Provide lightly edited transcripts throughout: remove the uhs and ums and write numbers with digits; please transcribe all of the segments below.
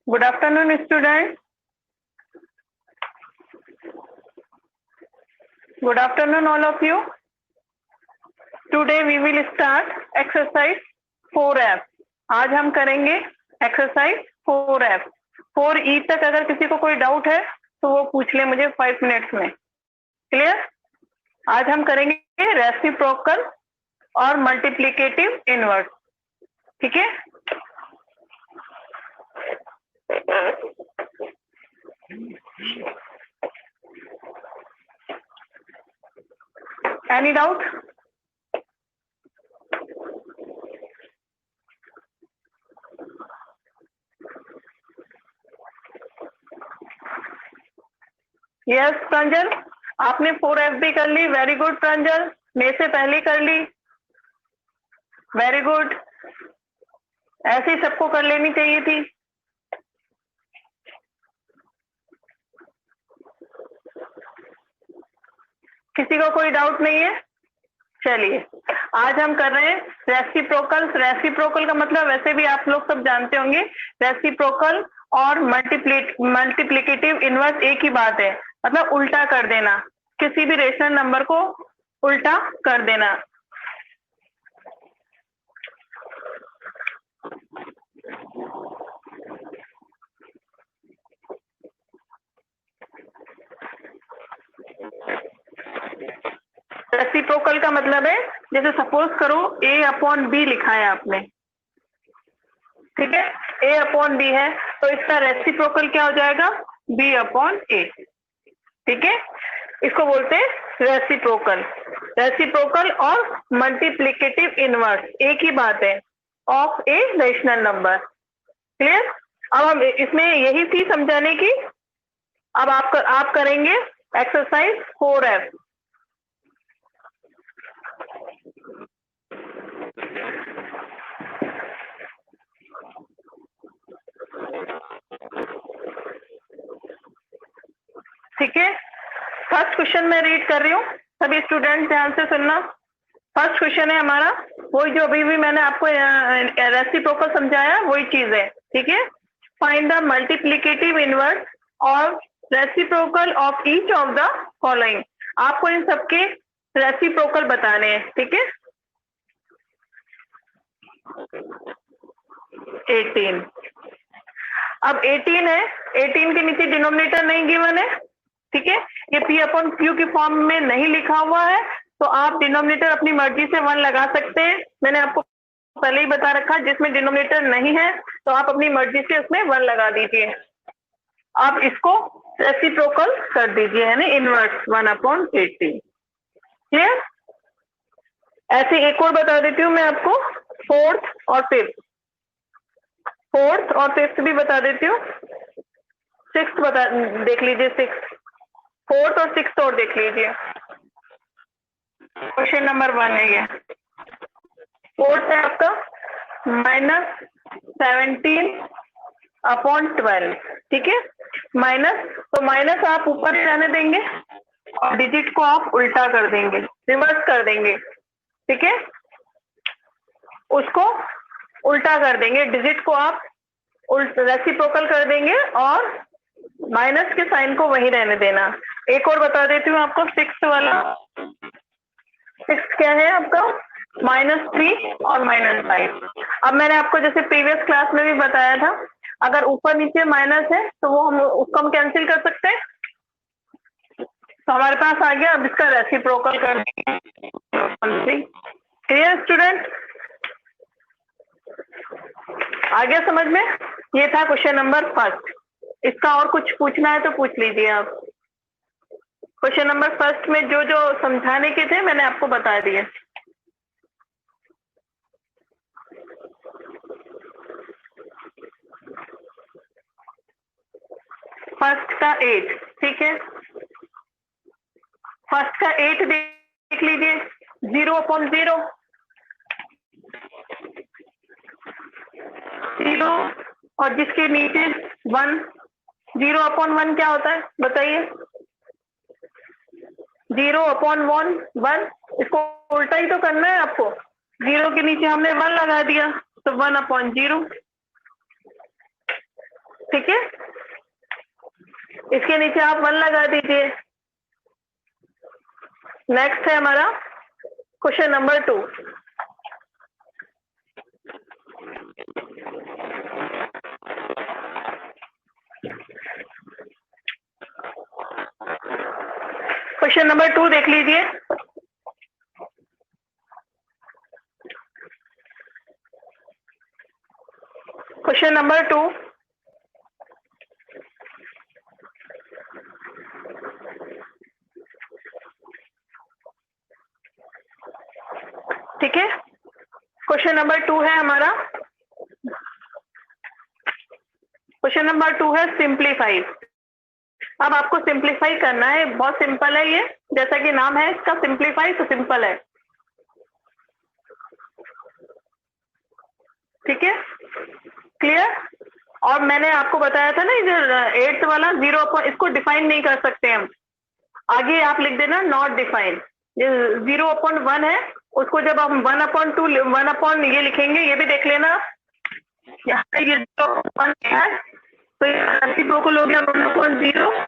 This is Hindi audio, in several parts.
Good afternoon, students. Good afternoon, all of you. Today we will start exercise 4F. आज हम करेंगे एक्सरसाइज 4F. 4E तक अगर किसी को कोई डाउट है तो वो पूछ ले मुझे 5 मिनट्स में. क्लियर? आज हम करेंगे रेसिप्रोकल और मल्टीप्लिकेटिव इनवर्स. ठीक है? Any doubt? यस प्रांजल, आपने 4F भी कर ली. वेरी गुड प्रांजल, मैं से पहले कर ली. Very good. ऐसे ही सबको कर लेनी चाहिए थी. किसी को कोई डाउट नहीं है? चलिए, आज हम कर रहे हैं रेसिप्रोकल. रेसिप्रोकल का मतलब वैसे भी आप लोग सब जानते होंगे. रेसिप्रोकल और मल्टीप्लिकेटिव इनवर्स एक ही बात है. मतलब उल्टा कर देना, किसी भी रेशनल नंबर को उल्टा कर देना. रेसिप्रोकल का मतलब है, जैसे सपोज करो A अपॉन B लिखा है आपने. ठीक है, A अपॉन B है तो इसका रेसिप्रोकल क्या हो जाएगा? B upon A. ठीक है, इसको बोलते हैं रेसिप्रोकल. रेसिप्रोकल और मल्टीप्लिकेटिव इनवर्स एक ही बात है, of a rational number. Clear? अब हम इसमें यही थी समझाने की. अब आप करेंगे एक्सरसाइज 4F. ठीक है, फर्स्ट क्वेश्चन मैं रीड कर रही हूँ, सभी स्टूडेंट ध्यान से सुनना. फर्स्ट क्वेश्चन है हमारा, वही जो अभी भी मैंने आपको रेसिप्रोकल समझाया वही चीज है. ठीक है, फाइंड द मल्टीप्लिकेटिव इनवर्स और reciprocal of each of the following. आपको इन सबके रेसिप्रोकल बताने हैं. ठीक है, 18. अब 18 है, 18 के नीचे डिनोमिनेटर नहीं गिवन है. ठीक है, ये P अपॉन Q की फॉर्म में नहीं लिखा हुआ है तो आप डिनोमिनेटर अपनी मर्जी से 1 लगा सकते हैं. मैंने आपको पहले ही बता रखा, जिसमें डिनोमिनेटर नहीं है तो आप अपनी मर्जी से उसमें 1 लगा दीजिए. आप इसको रेसिप्रोकल कर दीजिए, है ना, इनवर्स 1 अपॉन 18. क्लियर? ऐसे एक और बता देती हूँ मैं आपको, फोर्थ और फिफ्थ भी बता देती हूँ. सिक्स्थ देख लीजिए. फोर्थ और सिक्स्थ और देख लीजिए. क्वेश्चन नंबर 1 है ये. फोर्थ है आपका -17 अपॉन 12. ठीक है, माइनस, तो माइनस आप ऊपर रहने देंगे और डिजिट को आप उल्टा कर देंगे, रिवर्स कर देंगे. ठीक है, उसको उल्टा कर देंगे, डिजिट को आप रेसिप्रोकल कर देंगे और माइनस के साइन को वही रहने देना. एक और बता देती हूँ आपको, सिक्स्थ वाला. सिक्स्थ क्या है आपका? -3 और -5. अब मैंने आपको जैसे प्रीवियस क्लास में भी बताया था, अगर ऊपर नीचे माइनस है तो वो उसको हम कैंसिल कर सकते हैं. तो हमारे पास आ गया, अब इसका रेसिप्रोकल कर देंगे. Clear student? आ गया समझ में? ये था क्वेश्चन नंबर फर्स्ट. इसका और कुछ पूछना है तो पूछ लीजिए आप. क्वेश्चन नंबर फर्स्ट में जो जो समझाने के थे मैंने आपको बता दिए. फर्स्ट का 8. ठीक है, फर्स्ट का 8 देख लीजिए. 0 अपॉन 0, 0 और जिसके नीचे 1. 0 अपॉन 1 क्या होता है बताइए? 0 अपॉन 1. इसको उल्टा ही तो करना है आपको. 0 के नीचे हमने 1 लगा दिया तो 1 अपॉन 0. ठीक है, इसके नीचे आप 1 लगा दीजिए। नेक्स्ट है हमारा क्वेश्चन नंबर 2। क्वेश्चन नंबर 2 देख लीजिए। क्वेश्चन नंबर 2, ठीक है, क्वेश्चन नंबर 2 है हमारा, क्वेश्चन नंबर 2 है सिंप्लीफाई। अब आपको सिंप्लीफाई करना है, बहुत सिंपल है ये, जैसा कि नाम है इसका सिंप्लीफाई, तो सिंपल है। ठीक है, क्लियर। और मैंने आपको बताया था ना इधर 8th वाला 0 इसको डिफाइन नहीं कर सकते हम, आगे आप लिख देना नॉट डिफाइन। ये 0/1 है, उसको जब हम 1/2 1 ये लिखेंगे, ये भी देख लेना। यहाँ पे ये 0/1 है, तो ये रेसिप्रोकल हो गया 1/0,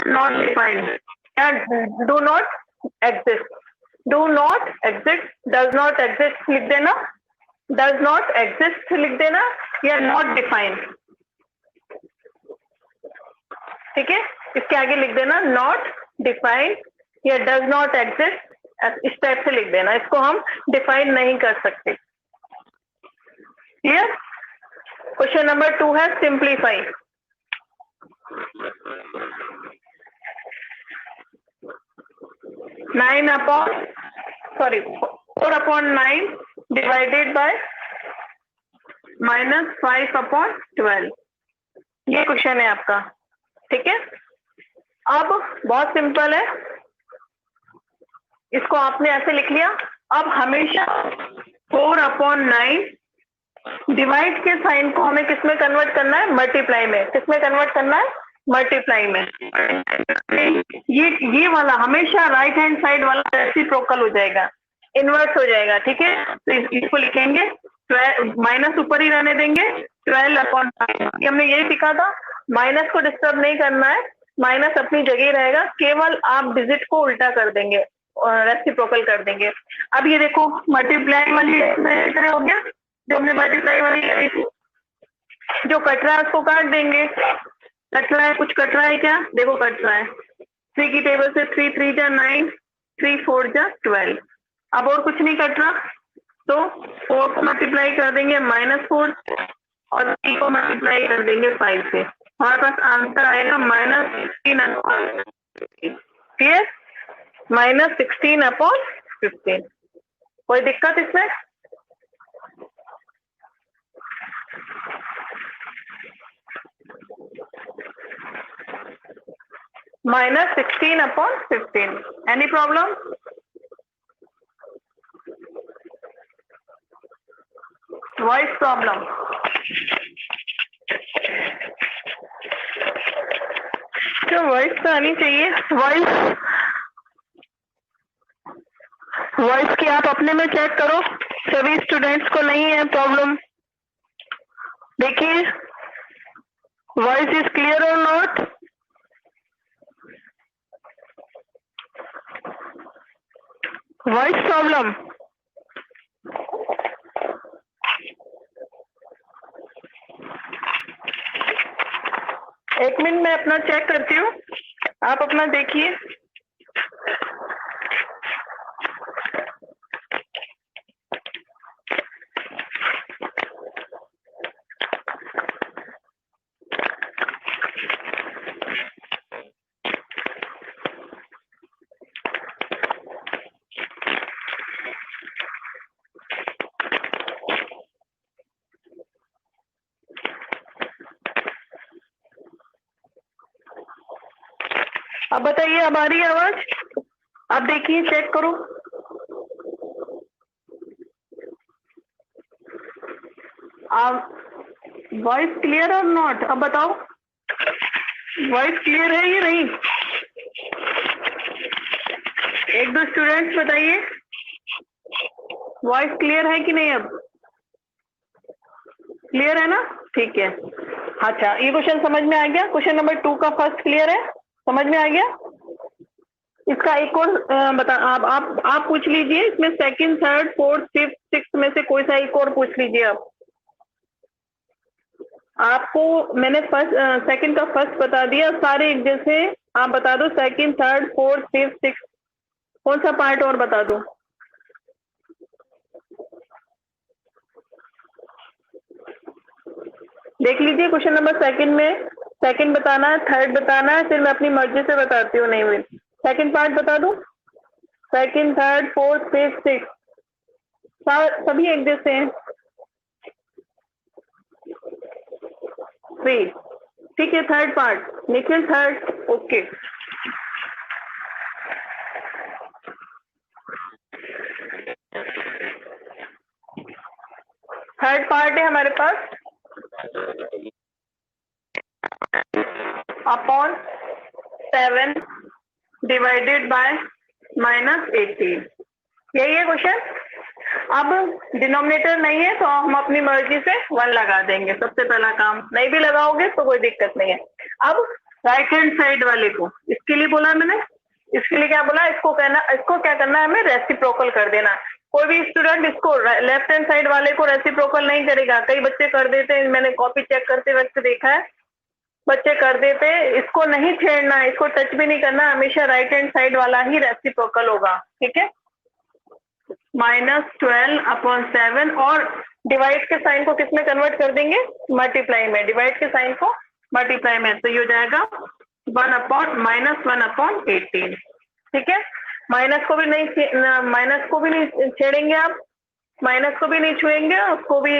नॉट डिफाइंड या do not exist. Do not exist, does not exist लिख देना, डज नॉट एग्जिस्ट लिख देना, या नॉट डिफाइंड। ठीक है, इसके आगे लिख देना नॉट डिफाइंड या डज नॉट एग्जिस्ट, इस टाइप से लिख देना, इसको हम डिफाइन नहीं कर सकते। क्लियर। क्वेश्चन नंबर 2 है सिंप्लीफाई। (4/9) डिवाइडेड बाय -5/12, ये क्वेश्चन है आपका। ठीक है, अब बहुत सिंपल है, इसको आपने ऐसे लिख लिया। अब हमेशा 4/9 डिवाइड के साइन को हमें किस में कन्वर्ट करना है? मल्टीप्लाई में। किस में कन्वर्ट करना है? मल्टीप्लाई में। ये वाला हमेशा राइट हैंड साइड वाला रेसिप्रोकल हो जाएगा, इन्वर्स हो जाएगा। ठीक है, तो इसको लिखेंगे, माइनस ऊपर ही रहने देंगे, 12/9। हमने यही सीखा था, माइनस को डिस्टर्ब नहीं करना है, माइनस अपनी जगह रहेगा, केवल आप डिजिट को उल्टा कर देंगे और रेसिप्रोकल कर देंगे। अब ये देखो मल्टीप्लाई वाली हो गया, जो हमने मल्टीप्लाई वाली करी थी, जो कट रहा है उसको काट देंगे। कट रहा है, कुछ कट रहा है क्या? देखो कट रहा है, 3 की टेबल से 3 3 जा 9, 3 4 जा 12। अब और कुछ नहीं कट रहा, तो 4 को मल्टीप्लाई कर देंगे -4 और 3 को मल्टीप्लाई कर देंगे 5 से। हमारे पास आंसर आएगा -16/15। क्लियर? -16/15। कोई दिक्कत इसमें? -16/15। Any problem? Voice problem? तो वॉइस तो आनी चाहिए। वॉइस की आप अपने में चेक करो, सभी स्टूडेंट्स को नहीं है प्रॉब्लम। देखिए वॉइस इज क्लियर और नॉट? Voice problem? एक मिनट में अपना चेक करती हूँ, आप अपना देखिए। अब बताइए, अब आ रही है आवाज? अब देखिए, चेक करो। वॉइस क्लियर और नॉट? अब बताओ, वॉइस क्लियर है या नहीं? एक दो स्टूडेंट्स बताइए, वॉइस क्लियर है कि नहीं? अब क्लियर है ना? ठीक है। अच्छा, ये क्वेश्चन समझ में आ गया। क्वेश्चन नंबर 2 का फर्स्ट क्लियर है, समझ में आ गया। इसका एक और बता, आप पूछ लीजिए। इसमें second, third, fourth, fifth, sixth में से कोई सा एक और पूछ लीजिए आप। आपको मैंने फर्स्ट सेकंड का फर्स्ट बता दिया, सारे एक जैसे। आप बता दो second, third, fourth, fifth, sixth, कौन सा पार्ट और बता दो। देख लीजिए क्वेश्चन नंबर सेकंड में, सेकंड बताना है, थर्ड बताना है, फिर मैं अपनी मर्जी से बताती हूँ। नहीं हुई, सेकंड पार्ट बता दो। Second, third, fourth, fifth, sixth, सभी एक जैसे हैं। 3, ठीक है। Third part Nikhil, third, okay. Third part है हमारे पास अपॉन 7 डिवाइडेड बाय -18, यही है क्वेश्चन। अब डिनोमिनेटर नहीं है तो हम अपनी मर्जी से 1 लगा देंगे, सबसे पहला काम। नहीं भी लगाओगे तो कोई दिक्कत नहीं है। अब राइट हैंड साइड वाले को, इसके लिए बोला मैंने, इसके लिए क्या बोला, इसको क्या करना है हमें, रेसिप्रोकल कर देना। कोई भी स्टूडेंट इसको लेफ्ट हैंड साइड वाले को रेसिप्रोकल नहीं करेगा। कई बच्चे कर देते हैं, मैंने कॉपी चेक करते वक्त देखा है, बच्चे कर देते। इसको नहीं छेड़ना, इसको टच भी नहीं करना, हमेशा राइट हैंड साइड वाला ही रेसिप्रोकल होगा, ठीक है। -12/7 और डिवाइड के साइन को किस में कन्वर्ट कर देंगे, मल्टीप्लाई में। डिवाइड के साइन को मल्टीप्लाई में, तो ये हो जाएगा 1/-1/18, ठीक है। माइनस को भी नहीं छेड़ेंगे आप, माइनस को भी नहीं छुएंगे, उसको भी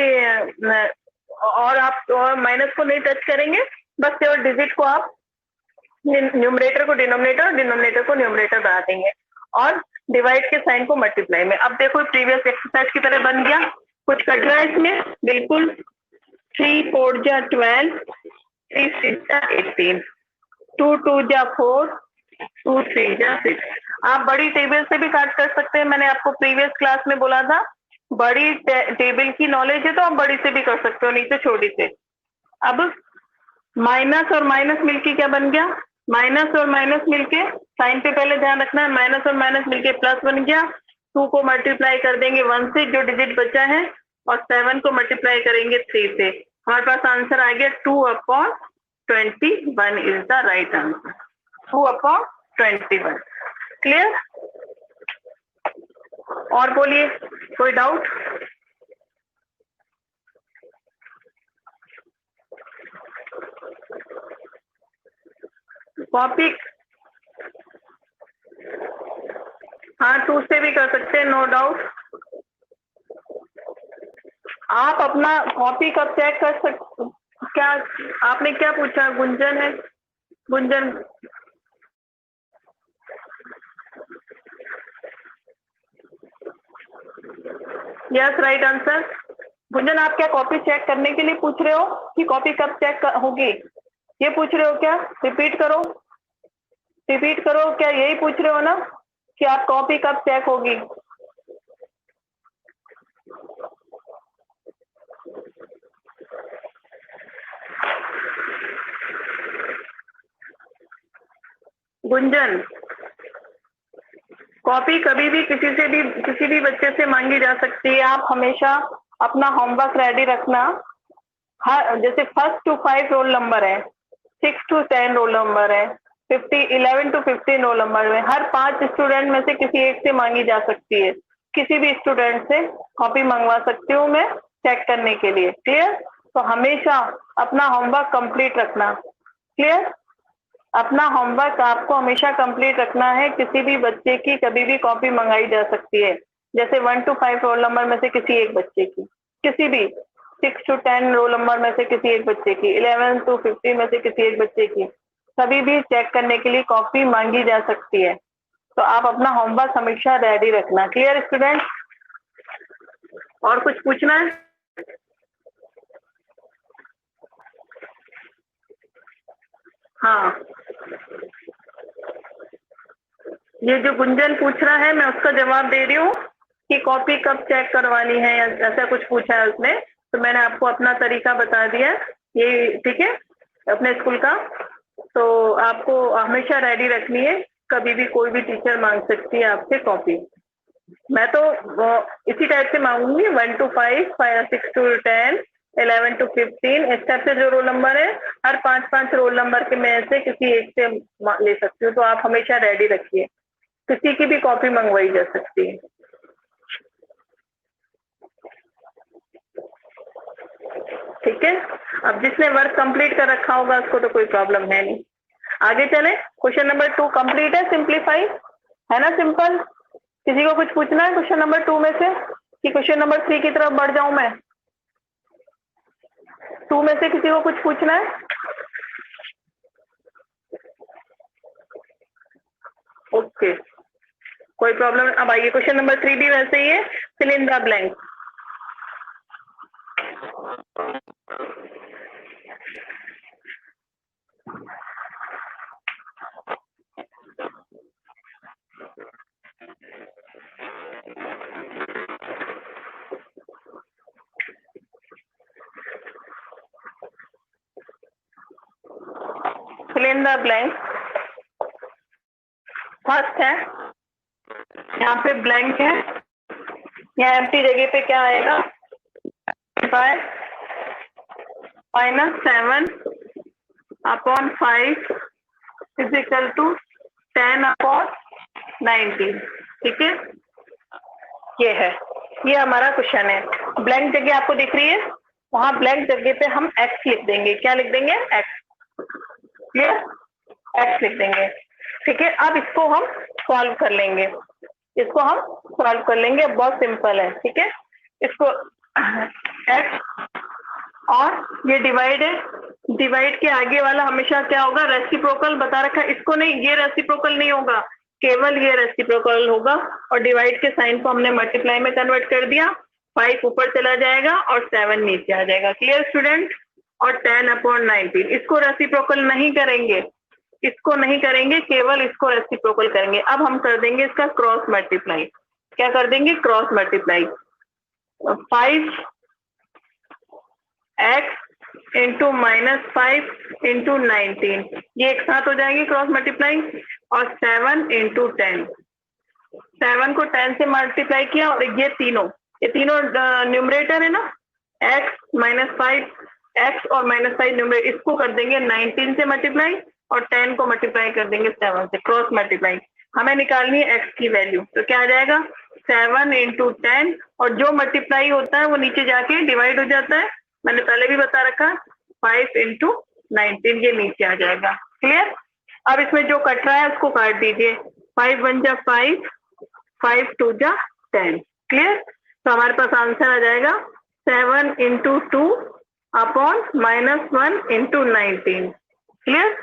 और आप माइनस को नहीं टच करेंगे, बस केवल डिजिट को आप न्यूमरेटर को डिनोमिनेटर, डिनोमिनेटर को न्यूमरेटर बना देंगे और डिवाइड के साइन को मल्टीप्लाई में। अब देखो प्रीवियस एक्सरसाइज की तरह बन गया, कुछ कट रहा है इसमें, बिल्कुल। 3 4 जा 12, 3 6 जा 18, 2 2 जा 4, 2 3 जा 6। आप बड़ी टेबल से भी काट कर सकते हैं, मैंने आपको प्रीवियस क्लास में बोला था बड़ी टेबल की नॉलेज है तो आप बड़ी से भी कर सकते हो, नीचे छोटी से। अब माइनस और माइनस मिलके क्या बन गया, माइनस और माइनस मिलके, साइन पे पहले ध्यान रखना है, माइनस और माइनस मिलके प्लस बन गया। 2 को मल्टीप्लाई कर देंगे 1 से, जो डिजिट बचा है, और 7 को मल्टीप्लाई करेंगे 3 से। हमारे पास आंसर आ गया 2/21 is the right answer. 2/21, clear. और बोलिए, कोई डाउट। कॉपी, हाँ 2 से भी कर सकते हैं, नो डाउट। आप अपना कॉपी कब चेक कर सकते, क्या आपने क्या पूछा, गुंजन है, Gunjan. Yes, right answer. Gunjan, आप क्या कॉपी चेक करने के लिए पूछ रहे हो कि कॉपी कब चेक होगी, ये पूछ रहे हो क्या? रिपीट करो, रिपीट करो, क्या यही पूछ रहे हो ना कि आप कॉपी कब चेक होगी? गुंजन, कॉपी कभी भी किसी भी बच्चे से मांगी जा सकती है। आप हमेशा अपना होमवर्क रेडी रखना। हर जैसे 1st to 5 रोल नंबर है, 6 to 10 रोल नंबर है, 11 to 15 रोल नंबर में हर 5 स्टूडेंट में से किसी एक से मांगी जा सकती है। किसी भी स्टूडेंट से कॉपी मंगवा सकती हूँ मैं चेक करने के लिए, क्लियर। तो हमेशा अपना होमवर्क कंप्लीट रखना, क्लियर। अपना होमवर्क आपको हमेशा कंप्लीट रखना है। किसी भी बच्चे की कभी भी कॉपी मंगाई जा सकती है, जैसे 1 to 5 रोल नंबर में से किसी एक बच्चे की, किसी भी 6 to 10 रोल नंबर में से किसी एक बच्चे की, 11 to 15 में से किसी एक बच्चे की, कभी भी चेक करने के लिए कॉपी मांगी जा सकती है। तो आप अपना होमवर्क हमेशा रेडी रखना, क्लियर स्टूडेंट। और कुछ पूछना है? हाँ, ये जो गुंजन पूछ रहा है मैं उसका जवाब दे रही हूँ कि कॉपी कब चेक करवानी है, या ऐसा कुछ पूछा है उसने, तो मैंने आपको अपना तरीका बता दिया ये ठीक है अपने स्कूल का। तो आपको हमेशा रेडी रखनी है, कभी भी कोई भी टीचर मांग सकती है आपसे कॉपी। मैं तो इसी टाइप से मांगूंगी 1 to 5, 6 to 10, 11 to 15 इस टाइप से जो रोल नंबर है, हर 5-5 रोल नंबर के में से किसी एक से ले सकती हूँ। तो आप हमेशा रेडी रखिए, किसी की भी कॉपी मंगवाई जा सकती है। ठीक है, अब जिसने वर्क कंप्लीट कर रखा होगा उसको तो कोई प्रॉब्लम है नहीं। आगे चले, क्वेश्चन नंबर 2 कंप्लीट है, सिंप्लीफाई है ना, सिंपल। किसी को कुछ पूछना है क्वेश्चन नंबर 2 में से, कि क्वेश्चन नंबर 3 की तरफ बढ़ जाऊं मैं? 2 में से किसी को कुछ पूछना है? ओके, कोई प्रॉब्लम। अब आइए क्वेश्चन नंबर 3 भी वैसे ही है, fill in the blank. Fill in the blank. First है, यहाँ पे ब्लैंक है, यहाँ एम्प्टी जगह पे क्या आएगा? 5 - 7 upon 5 is equal to 10 upon 19। ठीक है, ये है, ये हमारा क्वेश्चन है। ब्लैंक जगह आपको दिख रही है, वहां ब्लैंक जगह पे हम x लिख देंगे। क्या लिख देंगे? x। ये x लिख देंगे। ठीक है, अब इसको हम सॉल्व कर लेंगे, इसको हम सॉल्व कर लेंगे, बहुत सिंपल है। ठीक है, इसको x और ये डिवाइड है, डिवाइड के आगे वाला हमेशा क्या होगा? रेसिप्रोकल बता रखा है, इसको नहीं, ये रेसिप्रोकल नहीं होगा, केवल ये रेसिप्रोकल होगा। और डिवाइड के साइन को हमने मल्टीप्लाई में कन्वर्ट कर दिया, 5 ऊपर चला जाएगा और 7 नीचे आ जाएगा। Clear student? और 10 अपॉन 19, इसको रेसिप्रोकल नहीं करेंगे, इसको नहीं करेंगे, केवल इसको रेसिप्रोकल करेंगे। अब हम कर देंगे इसका क्रॉस मल्टीप्लाई। क्या कर देंगे? Cross multiply. 5x into -5 into 19, ये एक साथ हो जाएंगे क्रॉस मल्टीप्लाई। और 7 इंटू 10, 7 को 10 से मल्टीप्लाई किया, और ये तीनों न्यूमरेटर है ना, x -5, x और -5 न्यूमरेटर, इसको कर देंगे 19 से मल्टीप्लाई, और 10 को मल्टीप्लाई कर देंगे 7 से, क्रॉस मल्टीप्लाई। हमें निकालनी है x की वैल्यू, तो क्या आ जाएगा? 7 इंटू 10, और जो मल्टीप्लाई होता है वो नीचे जाके डिवाइड हो जाता है, मैंने पहले भी बता रखा। 5 इंटू 19, ये नीचे आ जाएगा। क्लियर? अब इसमें जो कट रहा है उसको काट दीजिए, 5 1 जा 5, 5 2 जा 10। क्लियर? तो हमारे पास आंसर आ जाएगा 7 इंटू 2 अपॉन -1 इंटू 19। क्लियर?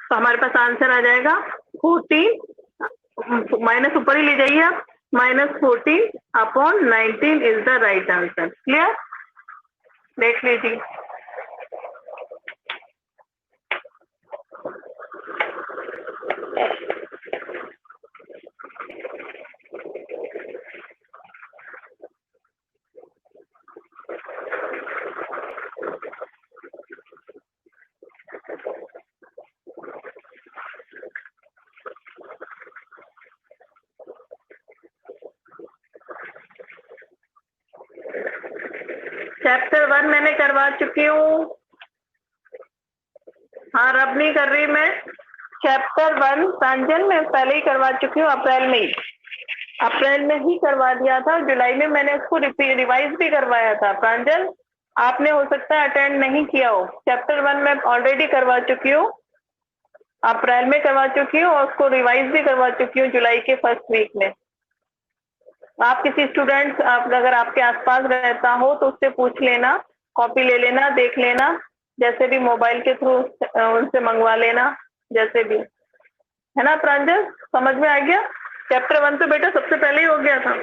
तो हमारे पास आंसर आ जाएगा 14, माइनस ऊपर ही ले जाइए आप, -14 upon 19 is the right answer. Clear? देख लीजिए। चैप्टर 1 मैंने करवा चुकी हूँ। हाँ, रब नहीं कर रही मैं। चैप्टर 1 प्रांजल मैं पहले ही करवा चुकी हूँ, अप्रैल में ही करवा दिया था। जुलाई में मैंने उसको रिवाइज भी करवाया था। प्रांजल, आपने हो सकता है अटेंड नहीं किया हो। चैप्टर 1 में ऑलरेडी करवा चुकी हूँ, अप्रैल में करवा चुकी हूँ, और उसको रिवाइज भी करवा चुकी हूँ जुलाई के फर्स्ट वीक में। आप किसी स्टूडेंट अगर आपके आसपास रहता हो तो उससे पूछ लेना, कॉपी ले लेना, देख लेना, जैसे भी मोबाइल के थ्रू उनसे मंगवा लेना, जैसे भी, है ना। प्रांजल, समझ में आ गया? चैप्टर 1 तो बेटा सबसे पहले ही हो गया था।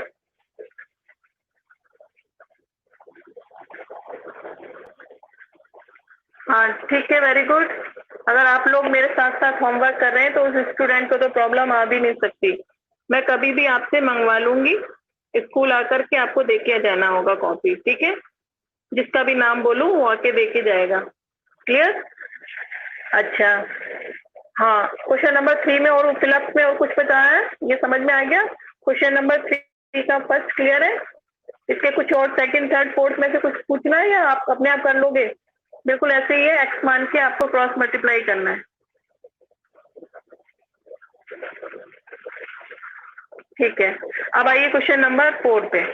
हाँ ठीक है, वेरी गुड। अगर आप लोग मेरे साथ साथ होमवर्क कर रहे हैं तो उस स्टूडेंट को तो प्रॉब्लम आ भी नहीं सकती। मैं कभी भी आपसे मंगवा लूंगी, स्कूल आकर के आपको देके जाना होगा कॉपी। ठीक है, जिसका भी नाम बोलूं वो आके देके जाएगा। क्लियर? अच्छा, हाँ, क्वेश्चन नंबर 3 में और फिलअप में और कुछ बताया है, ये समझ में आ गया? क्वेश्चन नंबर 3 का फर्स्ट क्लियर है? इसके कुछ और सेकंड थर्ड फोर्थ में से कुछ पूछना है या आप अपने आप कर लोगे? बिल्कुल ऐसे ही है, एक्स मान के आपको क्रॉस मल्टीप्लाई करना है। ठीक है, अब आइए क्वेश्चन नंबर 4 पे।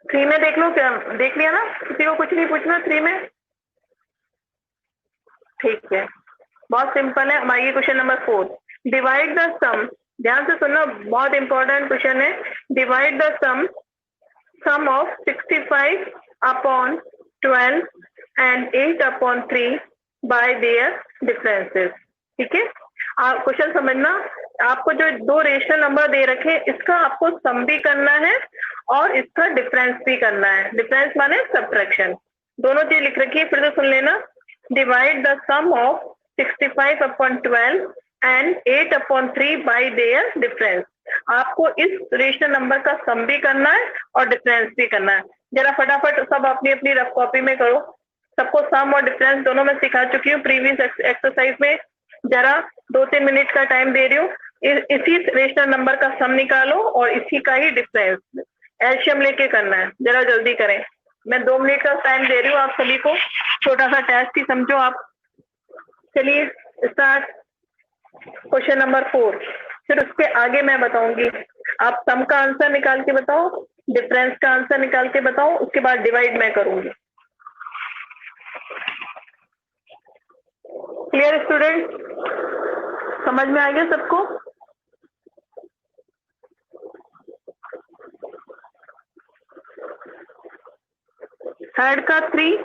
थ्री में देख लो, क्या देख लिया ना? किसी को कुछ नहीं पूछना 3 में? ठीक है, बहुत सिंपल है। हमारी question number 4, divide the sum, ध्यान से सुनना, बहुत इंपॉर्टेंट क्वेश्चन है। Divide the sum of 65 upon 12 and 8 upon 3 by their differences. ठीक है, आप क्वेश्चन समझना, आपको जो दो रेशनल नंबर दे रखे इसका आपको सम भी करना है और इसका डिफरेंस भी करना है। डिफरेंस माने सब्ट्रैक्शन, दोनों चीज लिख रखी है, फिर से सुन लेना। Divide the sum of 65 upon 12 and 8 upon 3 by their difference. आपको इस रेशनल नंबर का सम भी करना है और डिफरेंस भी करना है। जरा फटाफट सब अपनी अपनी रफ कॉपी में करो। सबको सम और डिफरेंस दोनों में सिखा चुकी हूँ प्रीवियस एक्सरसाइज में। जरा 2-3 मिनट का टाइम दे रही हूँ, इसी रेशनल नंबर का सम निकालो और इसी का ही डिफरेंस एलसीएम लेके करना है। जरा जल्दी करें, मैं 2 मिनट का टाइम दे रही हूँ आप सभी को, छोटा सा टेस्ट ही समझो आप। चलिए स्टार्ट, क्वेश्चन नंबर 4, फिर उसके आगे मैं बताऊंगी। आप सम का आंसर निकाल के बताओ, डिफरेंस का आंसर निकाल के बताओ, उसके बाद डिवाइड मैं करूंगी। Clear student? समझ में आ गया सबको? थर्ड का 3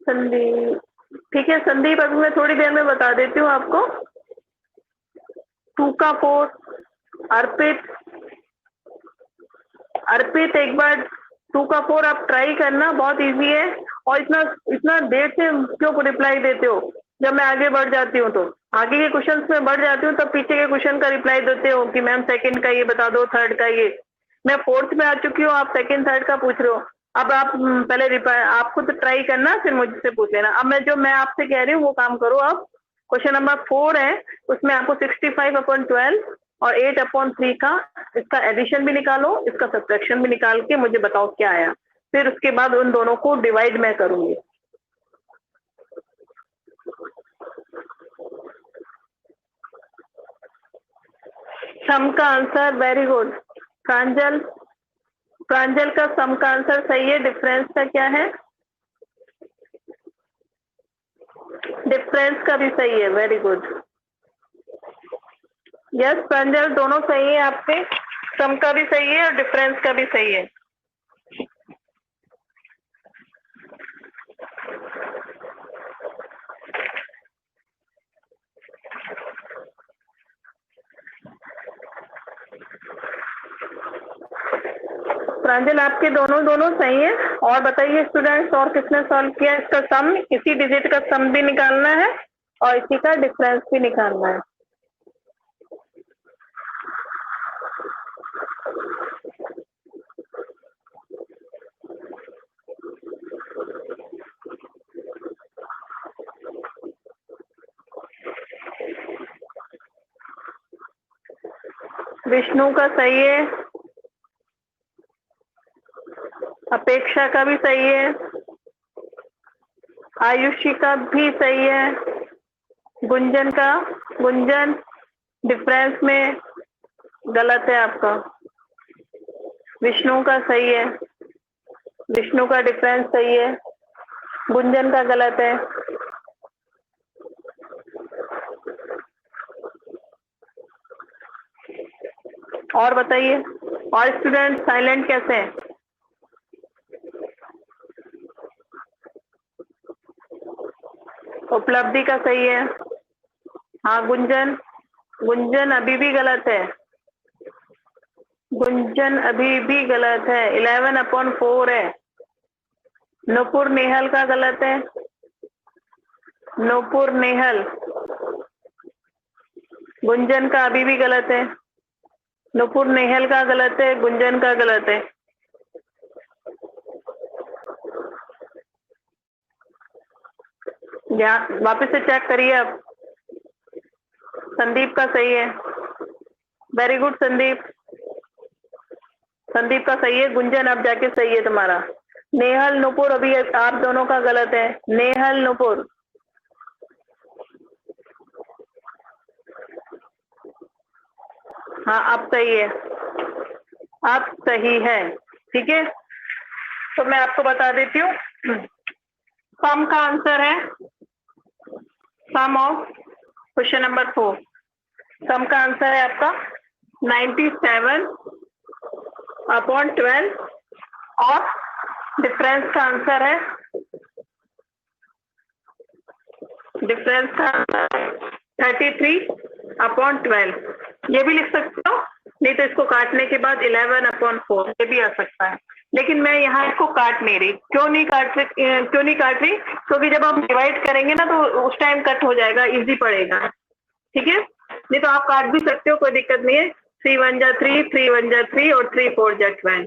संदीप, ठीक है संदीप, अभी मैं थोड़ी देर में बता देती हूँ आपको। 2 का 4 अर्पित, अर्पित एक बार 2 का 4 आप ट्राई करना, बहुत इजी है। और इतना इतना देर से क्यों रिप्लाई देते हो? जब मैं आगे बढ़ जाती हूँ तो आगे के क्वेश्चंस में बढ़ जाती हूँ, तब पीछे के क्वेश्चन का रिप्लाई देते हो कि मैम सेकंड का ये बता दो, थर्ड का ये। मैं फोर्थ में आ चुकी हूँ, आप सेकंड थर्ड का पूछ रहे हो। अब आप पहले रिप्लाई आपको तो ट्राई करना, फिर मुझसे पूछ लेना। अब मैं आपसे कह रही हूँ वो काम करो। आप क्वेश्चन नंबर 4 है, उसमें आपको 65 अपॉन 12 और 8 अपॉन 3 का इसका एडिशन भी निकालो, इसका सब्ट्रैक्शन भी निकाल के मुझे बताओ क्या आया। फिर उसके बाद उन दोनों को डिवाइड मैं करूंगी। सम का आंसर वेरी गुड प्रांजल, प्रांजल का सम का आंसर सही है। डिफरेंस का क्या है? डिफरेंस का भी सही है, वेरी गुड। यस प्रांजल, दोनों सही है आपके, सम का भी सही है और डिफरेंस का भी सही है। प्रांजल आपके दोनों सही है। और बताइए स्टूडेंट्स, और किसने सॉल्व किया? इसका सम, इसी डिजिट का सम भी निकालना है और इसी का डिफरेंस भी निकालना है। विष्णु का सही है, अपेक्षा का भी सही है, आयुषी का भी सही है, गुंजन डिफरेंस में गलत है आपका। विष्णु का सही है, विष्णु का डिफरेंस सही है, गुंजन का गलत है। और बताइए, और स्टूडेंट साइलेंट कैसे हैं? उपलब्धि का सही है। हाँ गुंजन अभी भी गलत है, गुंजन अभी भी गलत है, 11 अपॉन 4 है। नुपुर नेहल का गलत है, नूपुर, नेहल, गुंजन का अभी भी गलत है। नूपुर नेहल का गलत है, गुंजन का गलत है। यहाँ वापस से चेक करिए आप। संदीप का सही है, वेरी गुड संदीप। संदीप का सही है, गुंजन अब जाके सही है तुम्हारा। नेहल नूपुर अभी आप दोनों का गलत है। नेहल नूपुर, हाँ अब सही है, अब सही है। ठीक है, तो मैं आपको बता देती हूँ। सम का आंसर है, सम ऑफ क्वेश्चन नंबर 4, सम का आंसर है आपका 97/12 और डिफरेंस का आंसर है, डिफरेंस का 33/12। ये भी लिख सकते हो, नहीं तो इसको काटने के बाद 11/4 ये भी आ सकता है। लेकिन मैं यहाँ इसको काट नहीं रही। क्यों नहीं काट रही? क्योंकि जब हम डिवाइड करेंगे ना तो उस टाइम कट हो जाएगा, इजी पड़ेगा। ठीक है, नहीं तो आप काट भी सकते हो, कोई दिक्कत नहीं है। 3 1 जा 3, 3 1 जा 3 और 3 4 जा 12।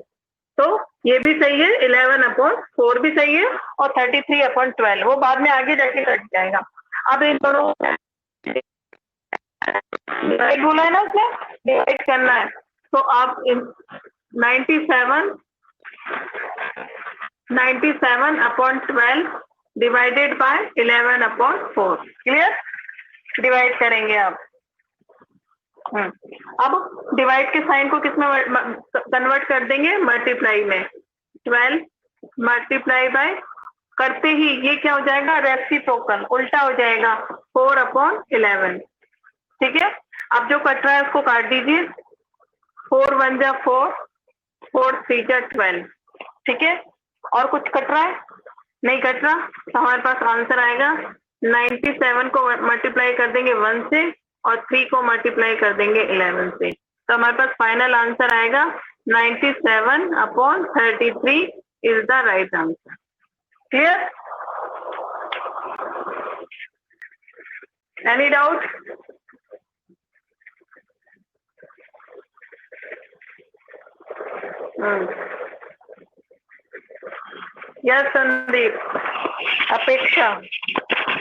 तो ये भी सही है, 11/4 भी सही है और 33/12 वो बाद में आगे जाके कट जाएगा। अब इन दोनों डिवाइड बोला है ना, उसने डिवाइड करना है। तो आप 97/12 डिवाइडेड बाय 11/4, क्लियर? डिवाइड करेंगे आप। अब डिवाइड के साइन को किसमें कन्वर्ट कर देंगे? मल्टीप्लाई में। 12 मल्टीप्लाई बाय करते ही ये क्या हो जाएगा? रेसिप्रोकल, उल्टा हो जाएगा, 4/11। ठीक है, अब जो कट रहा है उसको काट दीजिए। 4 1 जा 4, 4 3 जा 12। ठीक है, और कुछ कट रहा है? नहीं कट रहा, तो हमारे पास आंसर आएगा 97 को मल्टीप्लाई कर देंगे 1 से और 3 को मल्टीप्लाई कर देंगे 11 से। तो हमारे पास फाइनल आंसर आएगा 97/33 is the right answer. Clear? Any doubt? Yes Sandeep, अपेक्षा,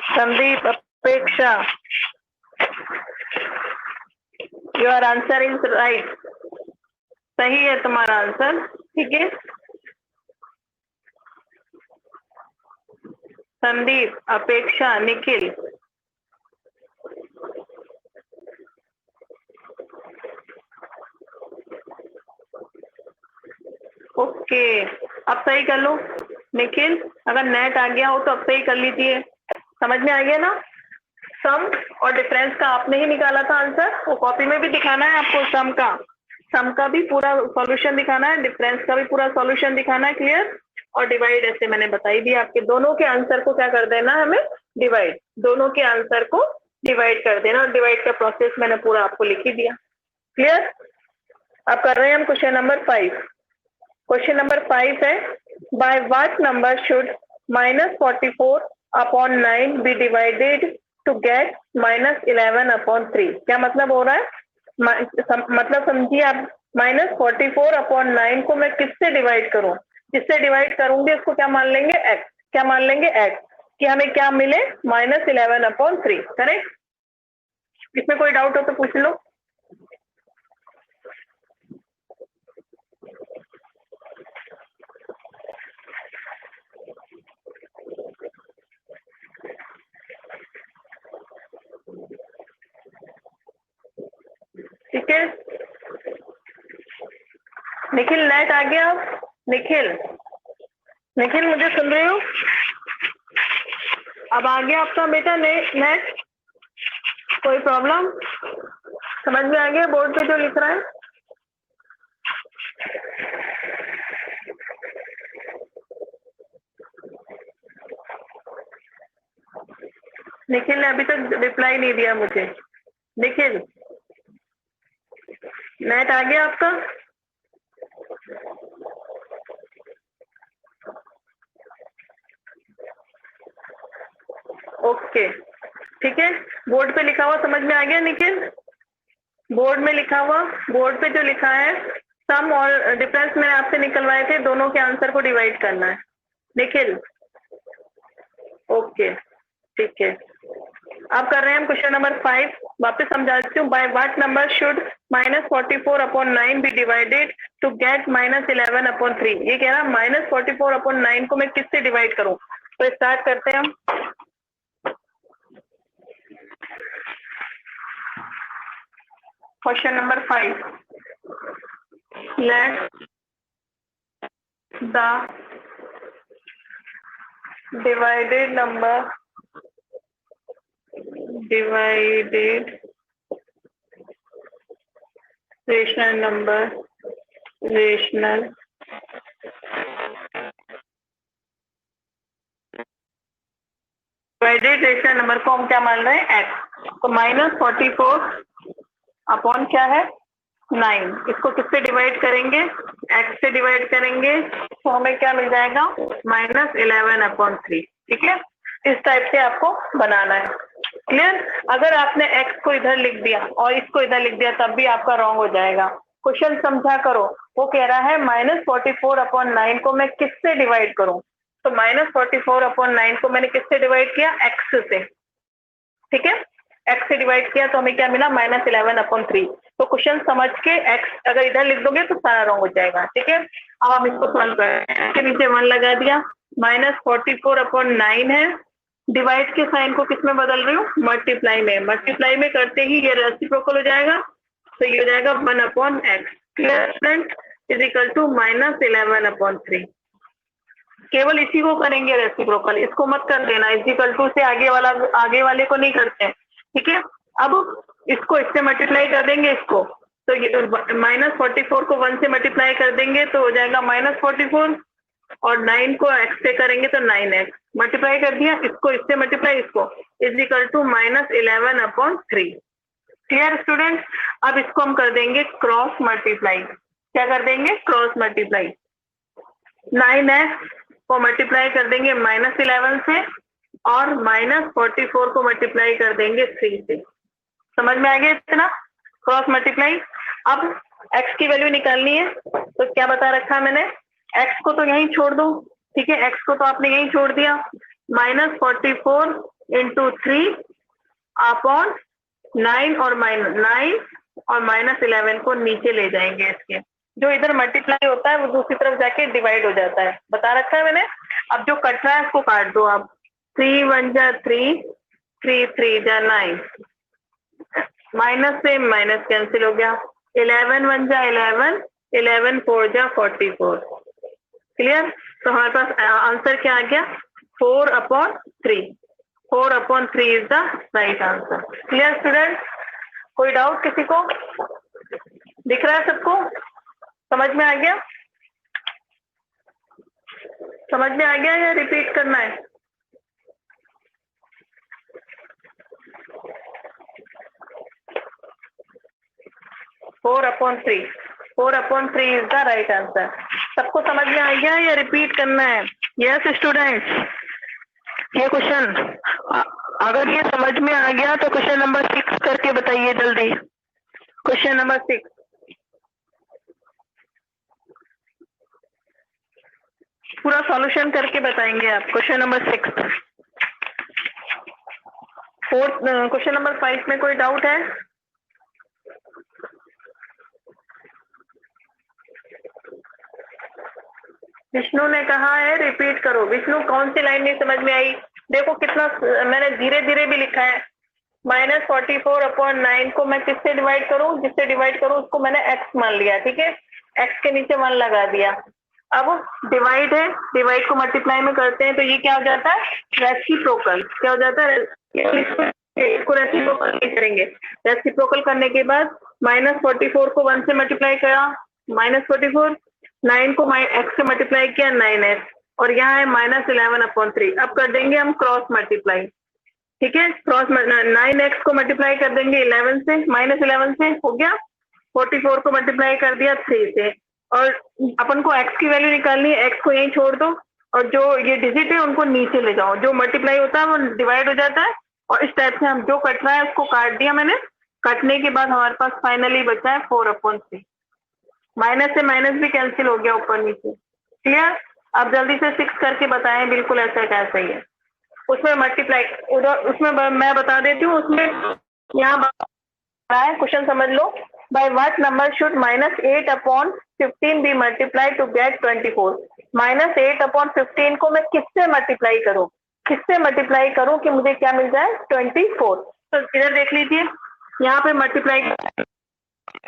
संदीप अपेक्षा, योर आंसर इज राइट, सही है तुम्हारा आंसर। ठीक है, संदीप, अपेक्षा, निखिल, ओके, अब सही कर लो। निखिल, अगर नेट आ गया हो तो अब सही कर लीजिए। समझ में आ गया ना? सम और डिफरेंस का आपने ही निकाला था आंसर, वो कॉपी में भी दिखाना है आपको। सम का भी पूरा सॉल्यूशन दिखाना है, डिफरेंस का भी पूरा सॉल्यूशन दिखाना है। क्लियर? और डिवाइड ऐसे मैंने बताई दी आपके दोनों के आंसर को क्या कर देना है हमें? डिवाइड, दोनों के आंसर को डिवाइड कर देना, और डिवाइड का प्रोसेस मैंने पूरा आपको लिख ही दिया। क्लियर? अब कर रहे हैं हम क्वेश्चन नंबर 5। क्वेश्चन नंबर 5 है, by what number should -44/9 be divided to get -11/3? क्या मतलब हो रहा है? मतलब समझिए आप, -44/9 को मैं किससे डिवाइड करूं? जिससे डिवाइड करूंगी उसको क्या मान लेंगे? x। क्या मान लेंगे? x, कि हमें क्या मिले? -11/3। करेक्ट? इसमें कोई डाउट हो तो पूछ लो। ठीक है, निखिल नेट आ गया? निखिल, निखिल मुझे सुन रहे हो? अब आ गया आपका बेटा नेट? कोई प्रॉब्लम? समझ में आ गया बोर्ड पे जो लिख रहा है? निखिल ने अभी तक रिप्लाई नहीं दिया मुझे। निखिल, नेट आ गया आपका? ओके, ठीक है। बोर्ड पे लिखा हुआ समझ में आ गया निखिल? बोर्ड में लिखा हुआ, बोर्ड पे जो लिखा है सम और डिफरेंस मैंने आपसे निकलवाए थे, दोनों के आंसर को डिवाइड करना है निखिल। ओके, ठीक है। अब कर रहे हैं हम क्वेश्चन नंबर 5। वापस समझा देती हूँ। By what number should -44/9 be divided to get -11/3। ये कह रहा -44/9 को मैं किससे डिवाइड करूं? तो स्टार्ट करते हैं हम। Question number 5। Let the divided number divided rational number rational divided rational number को हम क्या मान रहे हैं? x। तो -44 अपॉन क्या है? 9। इसको किससे डिवाइड करेंगे? x से डिवाइड करेंगे तो हमें क्या मिल जाएगा? -11/3। ठीक है, इस टाइप से आपको बनाना है। क्लियर? अगर आपने x को इधर लिख दिया और इसको इधर लिख दिया तब भी आपका रॉन्ग हो जाएगा। क्वेश्चन समझा करो। वो कह रहा है -44/9 को मैं किससे डिवाइड करूं? तो -44/9 को मैंने किससे डिवाइड किया? x से। ठीक है, x से डिवाइड किया तो हमें क्या मिला? -11/3। तो क्वेश्चन समझ के x अगर इधर लिख दोगे तो सारा रॉन्ग हो जाएगा। ठीक है, अब हम इसको सॉल्व करें। इसके नीचे 1 लगा दिया। -44/9 है, डिवाइड के साइन को किस में बदल रही हूँ? मल्टीप्लाई में। मल्टीप्लाई में करते ही ये रेसिप्रोकल हो जाएगा, तो ये हो जाएगा 1/x। Clear friend? Is equal to -11/3। केवल इसी को करेंगे रेसिप्रोकल, इसको मत कर देना। इज इक्वल टू से आगे वाले को नहीं करते हैं। ठीक है, अब इसको इससे मल्टीप्लाई कर देंगे इसको, तो ये -44 को 1 से मल्टीप्लाई कर देंगे तो हो जाएगा -44, और 9 को x से करेंगे तो 9x। मल्टीप्लाई कर दिया, इसको इससे मल्टीप्लाई, इसको is equal to -11/3। Clear student? अब इसको हम कर देंगे क्रॉस मल्टीप्लाई। क्या कर देंगे? Cross multiply. 9x को मल्टीप्लाई कर देंगे -11 से, और -44 को मल्टीप्लाई कर देंगे 3 से। समझ में आ गया इतना? Cross multiply. अब x की वैल्यू निकालनी है, तो क्या बता रखा है मैंने? x को तो यहीं छोड़ दो। ठीक है, x को तो आपने यहीं छोड़ दिया। -44 × 3 अपॉन 9 और -11 को नीचे ले जाएंगे। इसके जो इधर मल्टीप्लाई होता है वो दूसरी तरफ जाके डिवाइड हो जाता है, बता रखा है मैंने। अब जो कट रहा है उसको काट दो आप। 3 1 जा 3, 3 3 जा 9, माइनस से माइनस कैंसिल हो गया। 11 1 जा 11, 11 4 जा 44। क्लियर? तो हमारे पास आंसर क्या आ गया? 4/3। 4/3 is the right answer. Clear student? कोई डाउट किसी को? दिख रहा है सबको? समझ में आ गया? समझ में आ गया या रिपीट करना है? Four upon three is the right answer. सबको समझ में आ गया या रिपीट करना है? यस स्टूडेंट्स, ये क्वेश्चन अगर ये समझ में आ गया तो क्वेश्चन नंबर 6 करके बताइए जल्दी। क्वेश्चन नंबर 6 पूरा सॉल्यूशन करके बताएंगे आप। Question number 6। क्वेश्चन नंबर 5 में कोई डाउट है? विष्णु ने कहा है रिपीट करो। विष्णु कौन सी लाइन नहीं समझ में आई? देखो कितना मैंने धीरे धीरे भी लिखा है। -44/9 को मैं किससे डिवाइड करूं? जिससे डिवाइड करूं उसको मैंने x मान लिया। ठीक है, x के नीचे 1 लगा दिया। अब डिवाइड है, डिवाइड को मल्टीप्लाई में करते हैं तो ये क्या हो जाता है? रेसिप्रोकल। क्या हो जाता है? इसको रेसिप्रोकल करेंगे। रेसिप्रोकल करने के बाद -44 को 1 से मल्टीप्लाई करा, -44, 9 को x से मल्टीप्लाई किया 9x, और यहाँ है -11/3। अब कर देंगे हम क्रॉस मल्टीप्लाई। ठीक है, क्रॉस 9x को मल्टीप्लाई कर देंगे 11 से, -11 से हो गया। 44 को मल्टीप्लाई कर दिया 3 से, और अपन को x की वैल्यू निकालनी है। x को यहीं छोड़ दो, और जो ये डिजिट है उनको नीचे ले जाओ, जो मल्टीप्लाई होता है वो डिवाइड हो जाता है, और इस टाइप से हम जो कट रहा है उसको काट दिया मैंने। कटने के बाद हमारे पास फाइनली बचा है 4/3। माइनस से माइनस भी कैंसिल हो गया ऊपर नीचे। क्लियर? अब जल्दी से 6 करके बताएं, बिल्कुल ऐसा कैसा ही है। उसमें मल्टीप्लाई उधर, उसमें मैं बता देती हूँ। उसमें यहाँ है, क्वेश्चन समझ लो। By what number should -8/15 be multiply to get 24? -8/15 को मैं किससे मल्टीप्लाई करूं, किससे मल्टीप्लाई करूं कि मुझे क्या मिल जाए? 24। तो इधर देख लीजिए, यहाँ पे मल्टीप्लाई,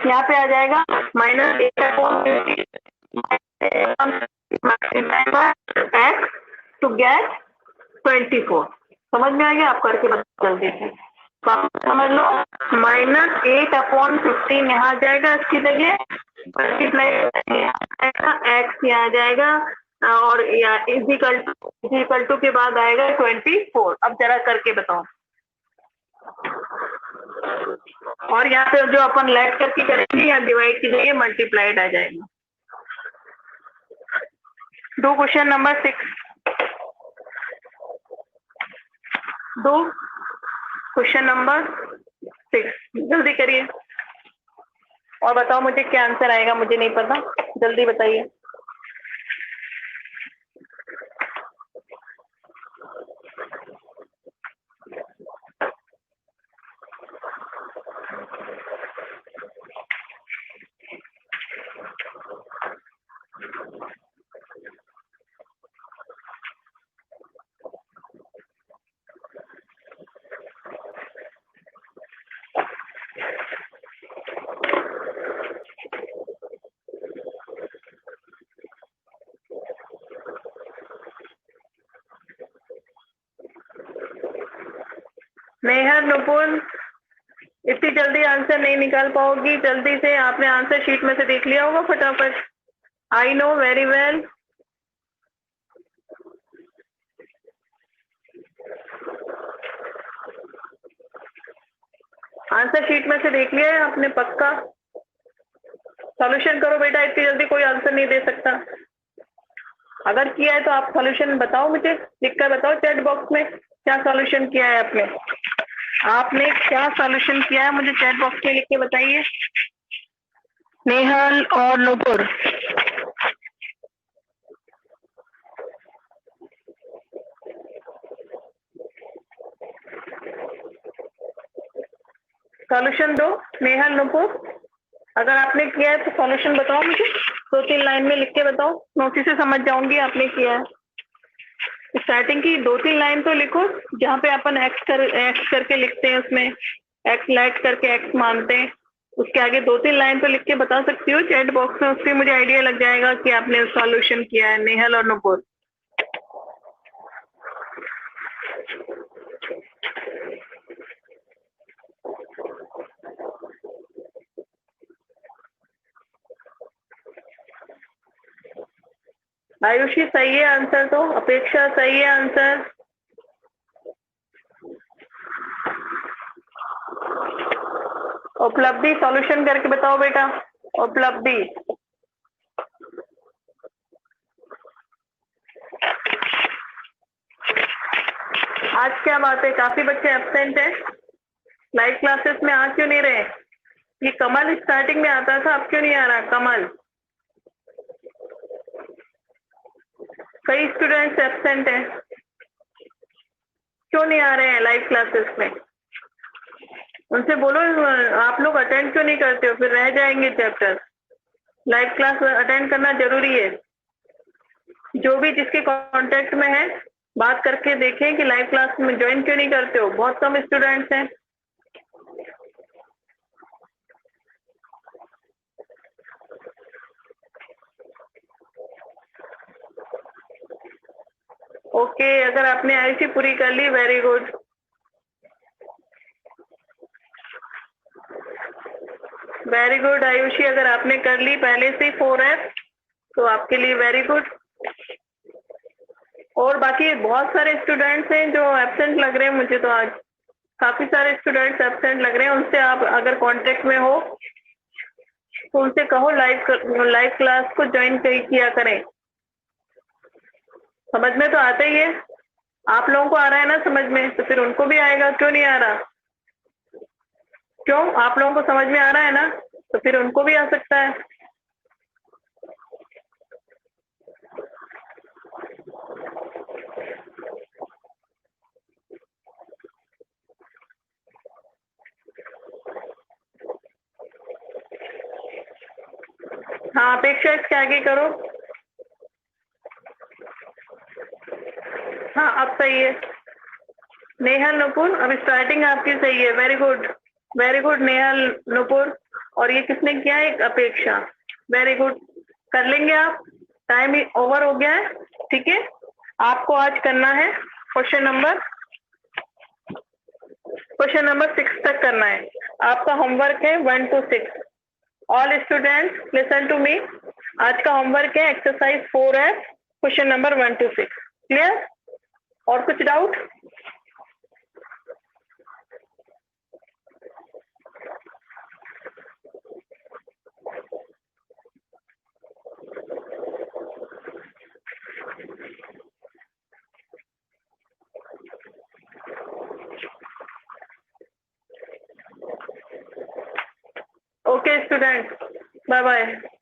यहाँ पे आ जाएगा -8/15 x टू गेट 24। समझ में आ गया? आप करके बता जल्दी से, समझ लो। -8/15 यहाँ आ जाएगा, इसकी जगह मल्टीप्लाई एक्स यहाँ आ जाएगा, और इक्वल टू के बाद आएगा 24। अब जरा करके बताओ। और यहाँ पे जो अपन लेट करके करेंगे, या डिवाइड की जगह मल्टीप्लाइड आ जाएगा। Do question number 6। दो क्वेश्चन नंबर 6, जल्दी करिए और बताओ मुझे क्या आंसर आएगा। मुझे नहीं पता, जल्दी बताइए। नेहर, नुपुर, इतनी जल्दी आंसर नहीं निकाल पाओगी। जल्दी से, आपने आंसर शीट में से देख लिया होगा फटाफट। I know very well. Answer sheet में से देख लिया है आपने पक्का? सॉल्यूशन करो बेटा, इतनी जल्दी कोई आंसर नहीं दे सकता। अगर किया है तो आप सॉल्यूशन बताओ, मुझे लिख कर बताओ चैट बॉक्स में क्या सॉल्यूशन किया है आपने। आपने क्या सॉल्यूशन किया है मुझे चैट बॉक्स में लिख के बताइए, नेहल और नुपुर। सॉल्यूशन दो नेहल, नुपुर। अगर आपने किया है तो सॉल्यूशन बताओ मुझे, 2-3 लाइन में लिख के बताओ, मैं उसी से समझ जाऊंगी आपने किया है। स्टार्टिंग की 2-3 लाइन तो लिखो, जहाँ पे अपन एक्स करके लिखते हैं, उसमें एक्स लेट करके एक्स मानते हैं, उसके आगे 2-3 लाइन तो लिख के बता सकती हो चैट बॉक्स में। उससे मुझे आइडिया लग जाएगा कि आपने सॉल्यूशन किया है, नेहल और नुपुर। आयुषी सही है आंसर तो, अपेक्षा सही है आंसर। उपलब्धि सॉल्यूशन करके बताओ बेटा, उपलब्धि। आज क्या बात है, काफी बच्चे एब्सेंट हैं लाइव क्लासेस में, आ क्यों नहीं रहे? ये कमल स्टार्टिंग में आता था, अब क्यों नहीं आ रहा कमल? कई स्टूडेंट्स एब्सेंट हैं, क्यों नहीं आ रहे हैं लाइव क्लासेस में? उनसे बोलो आप लोग अटेंड क्यों नहीं करते हो, फिर रह जाएंगे चैप्टर। लाइव क्लास अटेंड करना जरूरी है। जो भी जिसके कांटेक्ट में है, बात करके देखें कि लाइव क्लास में ज्वाइन क्यों नहीं करते हो। बहुत कम स्टूडेंट्स हैं। ओके, अगर आपने आईसी पूरी कर ली, very good. Very good Ayushi, अगर आपने कर ली पहले से 4F तो आपके लिए वेरी गुड। और बाकी बहुत सारे स्टूडेंट्स हैं जो एब्सेंट लग रहे हैं मुझे, तो आज काफी सारे स्टूडेंट्स एब्सेंट लग रहे हैं। उनसे आप अगर कांटेक्ट में हो तो उनसे कहो लाइव क्लास को ज्वाइन किया करें। समझ में तो आता ही है, आप लोगों को आ रहा है ना समझ में, तो फिर उनको भी आएगा, क्यों नहीं आ रहा? क्यों, आप लोगों को समझ में आ रहा है ना, तो फिर उनको भी आ सकता है। हाँ, अपेक्षा इसके आगे करो। हाँ, अब सही है। नेहल नुपुर, अब स्टार्टिंग आपकी सही है, वेरी गुड नेहल नुपुर। और ये किसने किया है? एक अपेक्षा। वेरी गुड, कर लेंगे आप। टाइम ओवर हो गया है, ठीक है। आपको आज करना है क्वेश्चन नंबर 6 तक करना है। आपका होमवर्क है 1 to 6। All students listen to me. आज का होमवर्क है exercise 4F, question number 1 to 6। Clear? और कुछ doubt? Okay student, bye bye.